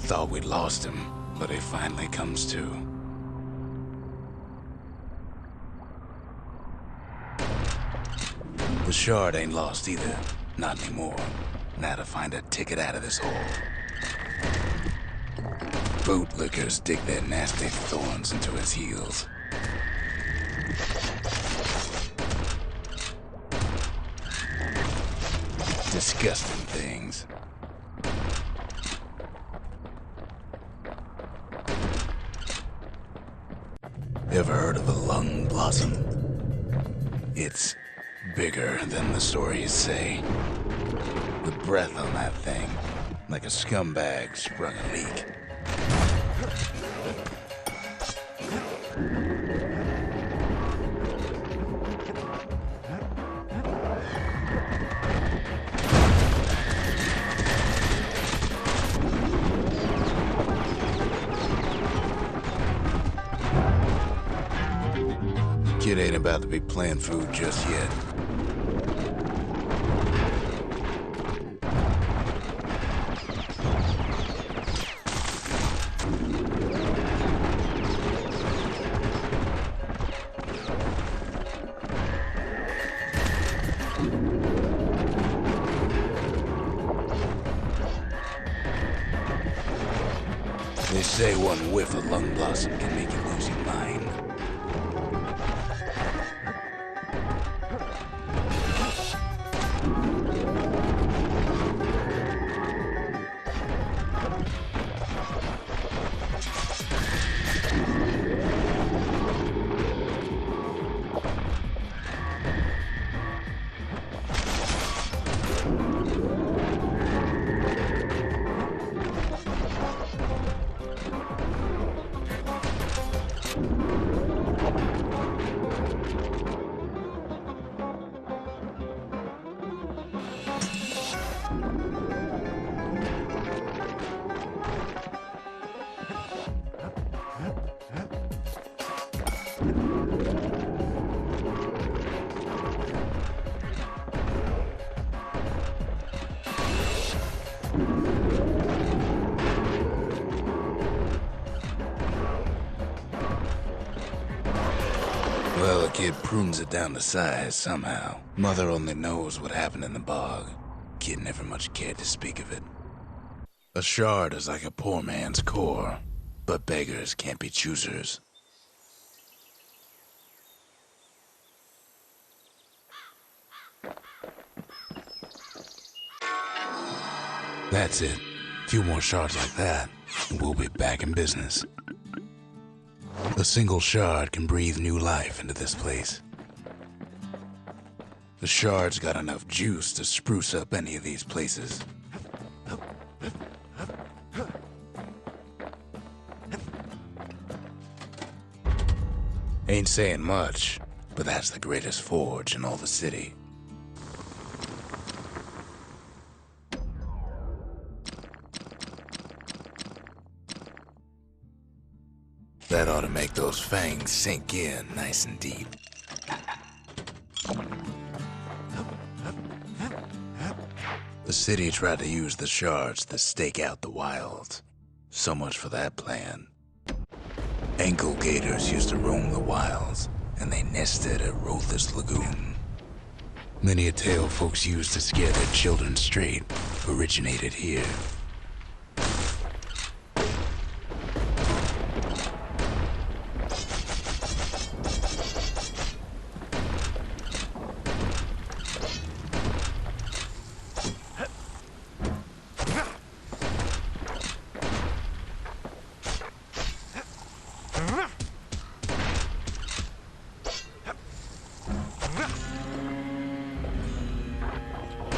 Thought we'd lost him, but he finally comes to. The shard ain't lost either. Not anymore. Now to find a ticket out of this hole. Bootlickers dig their nasty thorns into his heels. Disgusting things. Ever heard of a lung blossom? It's bigger than the stories say. The breath on that thing, like a scumbag sprung a leak. Kid ain't about to be playing food just yet. They say one whiff of lung blossom can make you lose your mind. Well, the kid prunes it down to size somehow. Mother only knows what happened in the bog. Kid never much cared to speak of it. A shard is like a poor man's core, but beggars can't be choosers. That's it. A few more shards like that, and we'll be back in business. A single shard can breathe new life into this place. The shard's got enough juice to spruce up any of these places. Ain't saying much, but that's the greatest forge in all the city. That ought to make those fangs sink in nice and deep. The city tried to use the shards to stake out the wilds. So much for that plan. Ankle gators used to roam the wilds, and they nested at Rothes Lagoon. Many a tale folks used to scare their children straight originated here.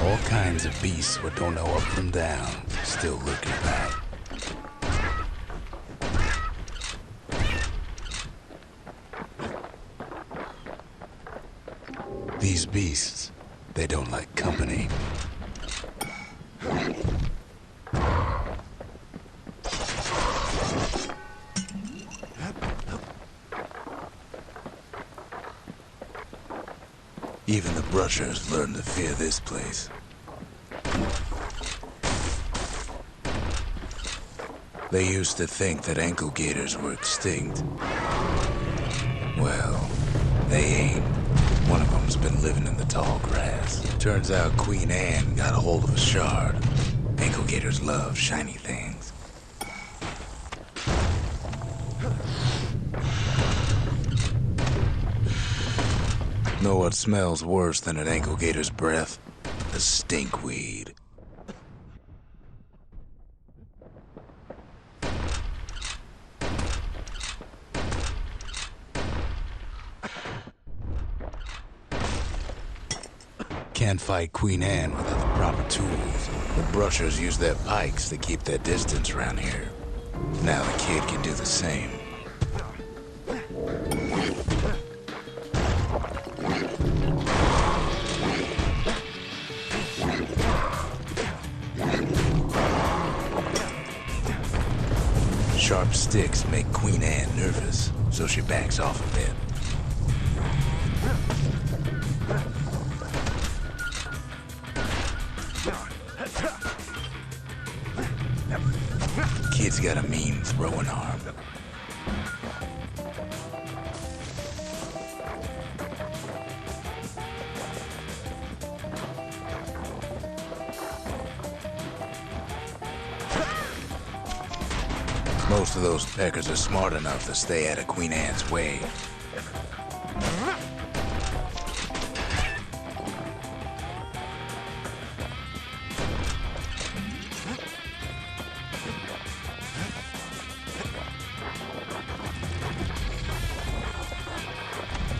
All kinds of beasts who don't know up from down, still looking back. These beasts, they don't like company. Even the brushers learned to fear this place. They used to think that ankle gators were extinct. Well, they ain't. One of them's been living in the tall grass. Turns out Queen Anne got a hold of a shard. Ankle gators love shiny things. Know what smells worse than an ankle gator's breath? The stinkweed. Can't fight Queen Anne without the proper tools. The brushers use their pikes to keep their distance around here. Now the kid can do the same. Sharp sticks make Queen Anne nervous, so she backs off a bit. Kid's got a mean throwing arm. Most of those peckers are smart enough to stay out of Queen Anne's way.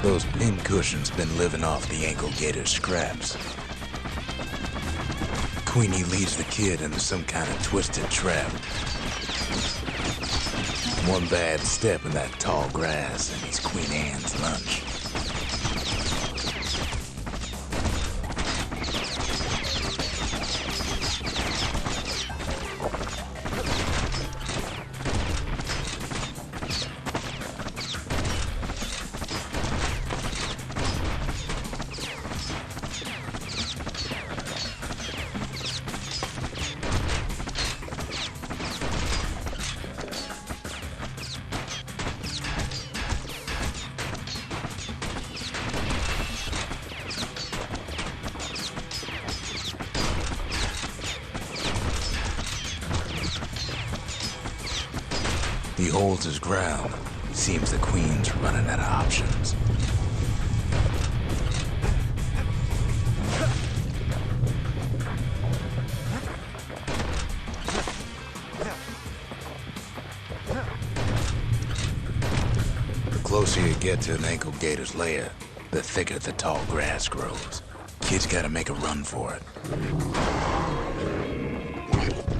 Those pin cushions been living off the ankle gator's scraps. Queenie leads the kid into some kind of twisted trap. One bad step in that tall grass and it's Queen Anne's lunch. He holds his ground. Seems the Queen's running out of options. The closer you get to an ankle gator's lair, the thicker the tall grass grows. Kid's gotta make a run for it.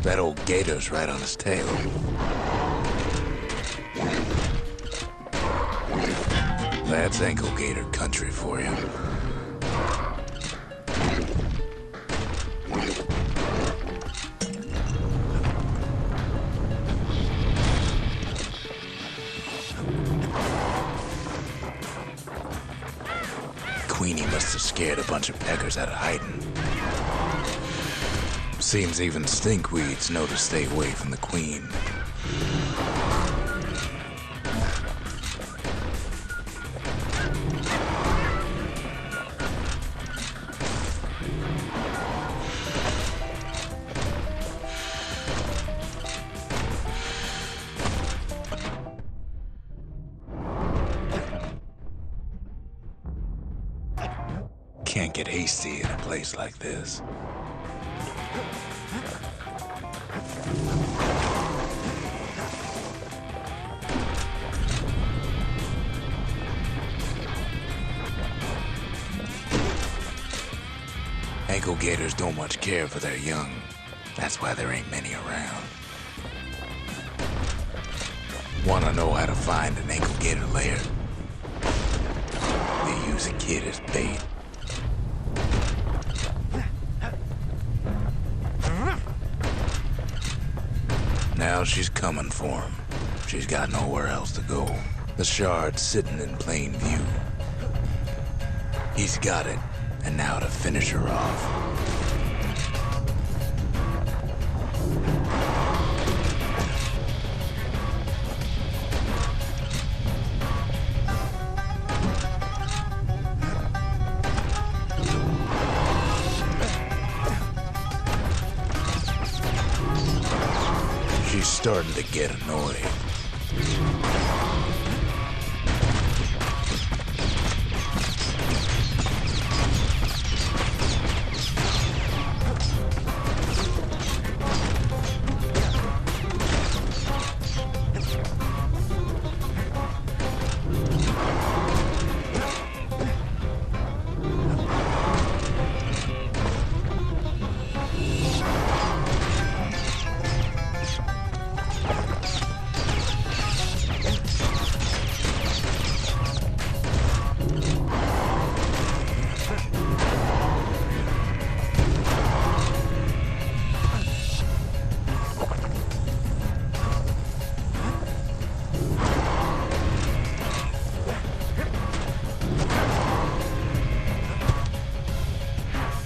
That old gator's right on his tail. That's ankle gator country for you. Queenie must have scared a bunch of peckers out of hiding. Seems even stinkweeds know to stay away from the Queen. Can't get hasty in a place like this. Ankle gators don't much care for their young. That's why there ain't many around. Wanna know how to find an ankle gator lair? They use a kid as bait. Now she's coming for him. She's got nowhere else to go. The shard's sitting in plain view. He's got it, and now to finish her off. She's starting to get annoyed.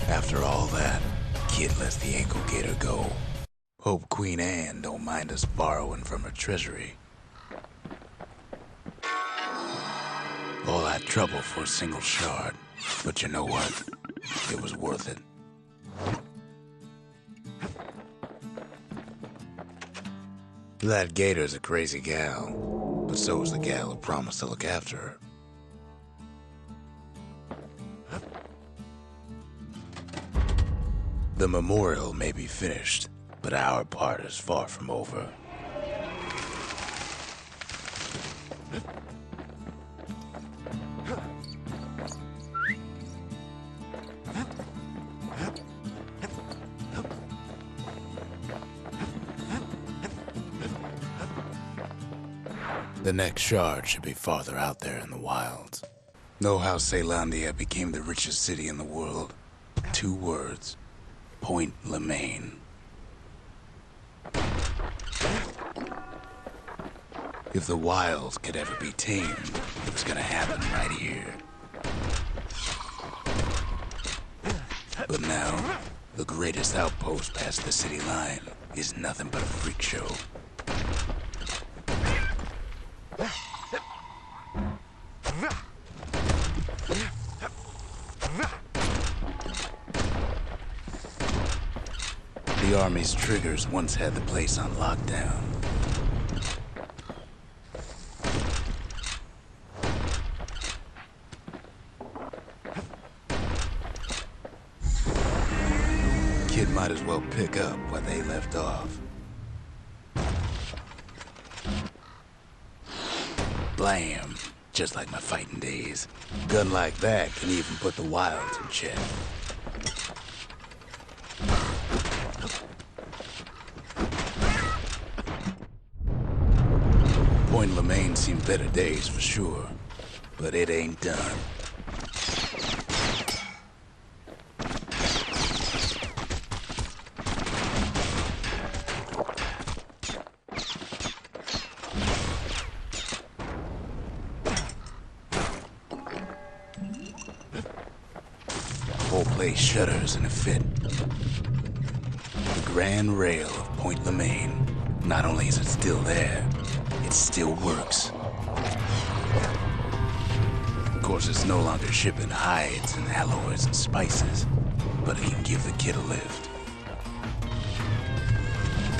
After all that, Kid lets the ankle gator go. Hope Queen Anne don't mind us borrowing from her treasury. All that trouble for a single shard. But you know what? It was worth it. That gator's a crazy gal, but so is the gal who promised to look after her. The memorial may be finished, but our part is far from over. The next shard should be farther out there in the wilds. Know how Caelandia became the richest city in the world? 2 words. Point Lemaine. If the wilds could ever be tamed, it was gonna happen right here. But now, the greatest outpost past the city line is nothing but a freak show. The army's triggers once had the place on lockdown. Kid might as well pick up where they left off. Blam! Just like my fighting days. Gun like that can even put the wilds in check. Point Lemaine seen better days for sure, but it ain't done. The whole place shudders in a fit. The grand rail of Point Lemaine, not only is it still there, it still works. Of course, it's no longer shipping hides and alloys and spices, but it can give the kid a lift.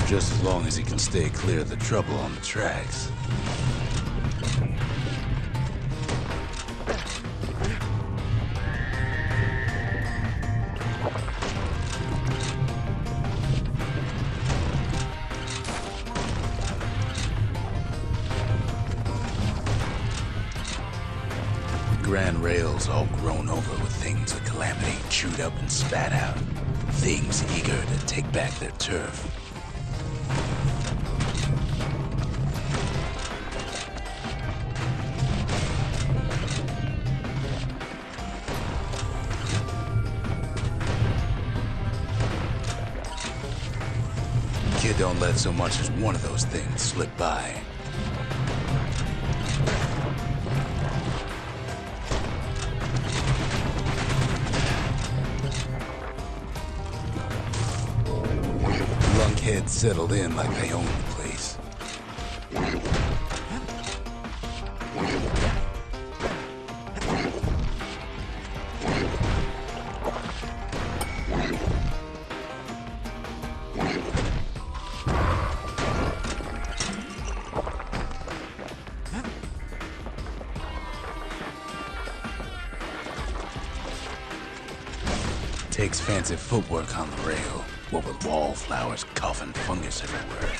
Just as long as he can stay clear of the trouble on the tracks. Grand rails all grown over with things the Calamity chewed up and spat out. Things eager to take back their turf. Kid don't let so much as one of those things slip by. Lunkhead settled in like I own the place. takes fancy footwork on the rail, what with wallflowers coughing fungus everywhere.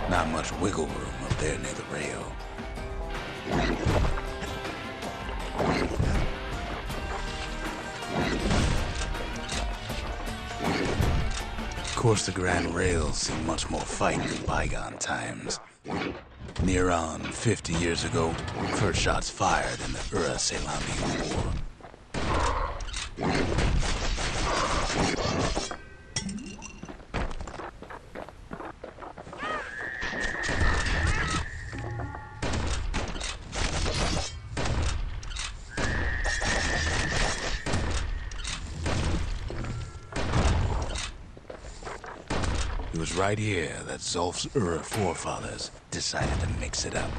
Not much wiggle room up there near the rail. Of course, the Grand Rails see much more fighting in bygone times. Near on 50 years ago, first shots fired in the Ura-Seelandia War. It was right here that Zulf's Ura forefathers decided to mix it up.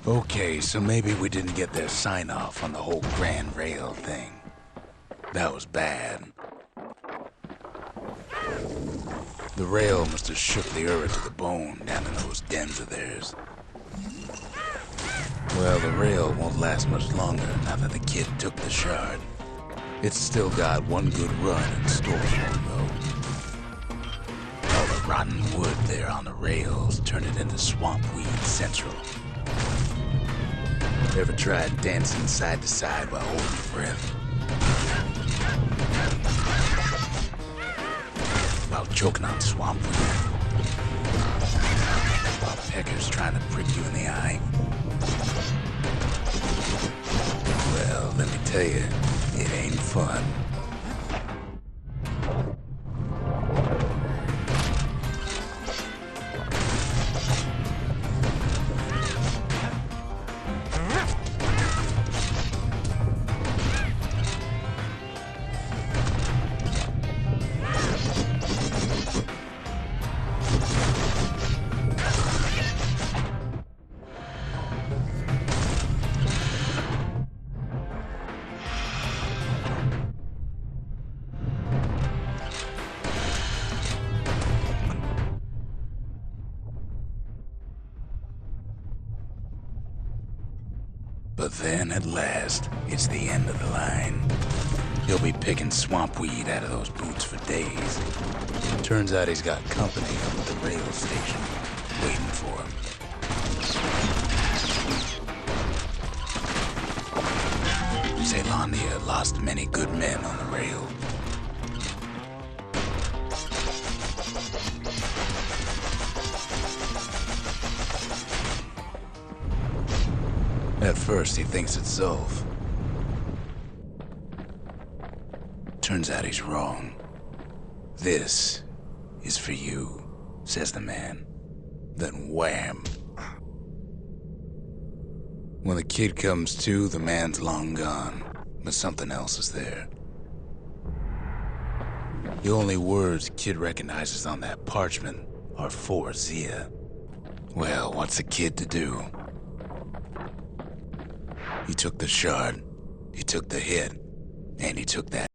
Okay, so maybe we didn't get their sign-off on the whole Grand Rail thing. That was bad. The rail must have shook the Ura to the bone down in those dens of theirs. Well, the rail won't last much longer now that the kid took the shard. It's still got one good run in store for him, though. All the rotten wood there on the rails turned it into swamp weed central. Ever tried dancing side to side while holding your breath? While choking on swamp weed? While peckers trying to prick you in the eye? Well, let me tell you, it ain't fun. But then, at last, it's the end of the line. He'll be picking swamp weed out of those boots for days. Turns out he's got company up at the rail station, waiting for him. Seelandia lost many good men on the rail. At first, he thinks it's Zulf. Turns out he's wrong. This is for you, says the man. Then wham. When the kid comes to, the man's long gone, but something else is there. The only words kid recognizes on that parchment are for Zia. Well, what's a kid to do? He took the shard, he took the hit, and he took that